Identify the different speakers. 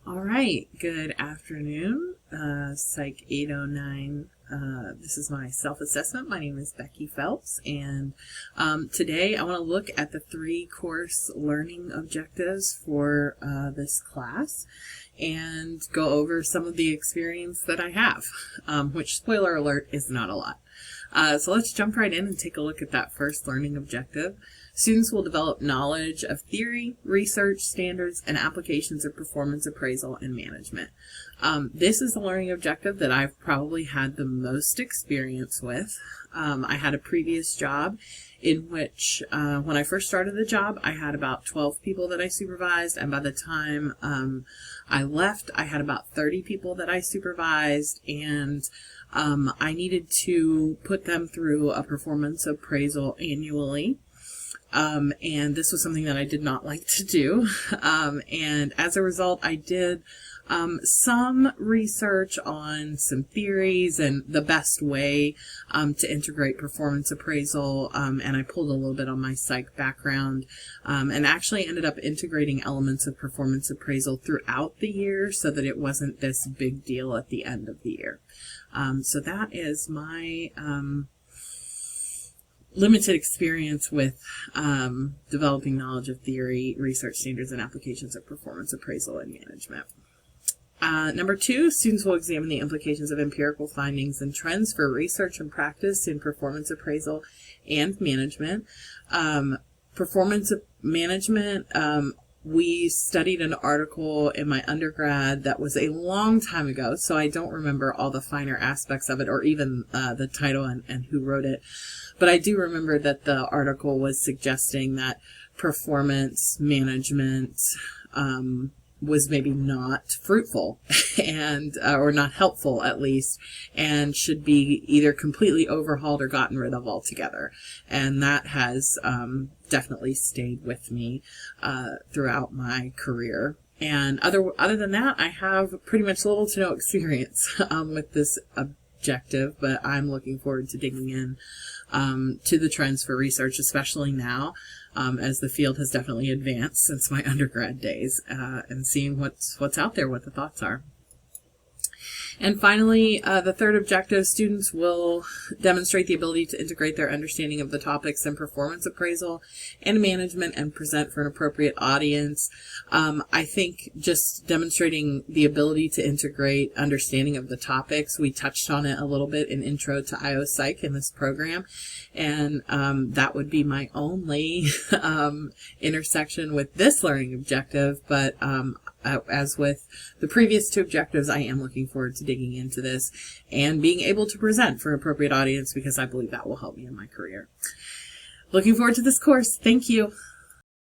Speaker 1: All right, good afternoon, Psych 809. This is my self-assessment. My name is Becky Phelps, and today I want to look at the 3 course learning objectives for this class and go over some of the experience that I have, which, spoiler alert, is not a lot. So let's jump right in and take a look at that first learning objective. Students will develop knowledge of theory, research, standards, and applications of performance appraisal and management. This is the learning objective that I've probably had the most experience with. I had a previous job in which, when I first started the job, I had about 12 people that I supervised, and by the time I left, I had about 30 people that I supervised, and I needed to put them through a performance appraisal annually. And this was something that I did not like to do. And as a result, I did some research on some theories and the best way to integrate performance appraisal. And I pulled a little bit on my psych background and actually ended up integrating elements of performance appraisal throughout the year so that it wasn't this big deal at the end of the year. So that is my limited experience with developing knowledge of theory, research, standards, and applications of performance appraisal and management. Number 2, students will examine the implications of empirical findings and trends for research and practice in performance appraisal and management. Performance management, we studied an article in my undergrad that was a long time ago, so I don't remember all the finer aspects of it or even the title and who wrote it. But I do remember that the article was suggesting that performance management was maybe not fruitful and or not helpful at least, and should be either completely overhauled or gotten rid of altogether. And that has definitely stayed with me throughout my career. And other than that, I have pretty much little to no experience with this objective, but I'm looking forward to digging in to the trends for research, especially now, as the field has definitely advanced since my undergrad days, and seeing what's out there, what the thoughts are. And finally, the third objective, students will demonstrate the ability to integrate their understanding of the topics in performance appraisal and management and present for an appropriate audience. I think just demonstrating the ability to integrate understanding of the topics, we touched on it a little bit in Intro to IO Psych in this program, and that would be my only intersection with this learning objective, but as with the previous 2 objectives, I am looking forward to digging into this and being able to present for an appropriate audience, because I believe that will help me in my career. Looking forward to this course. Thank you.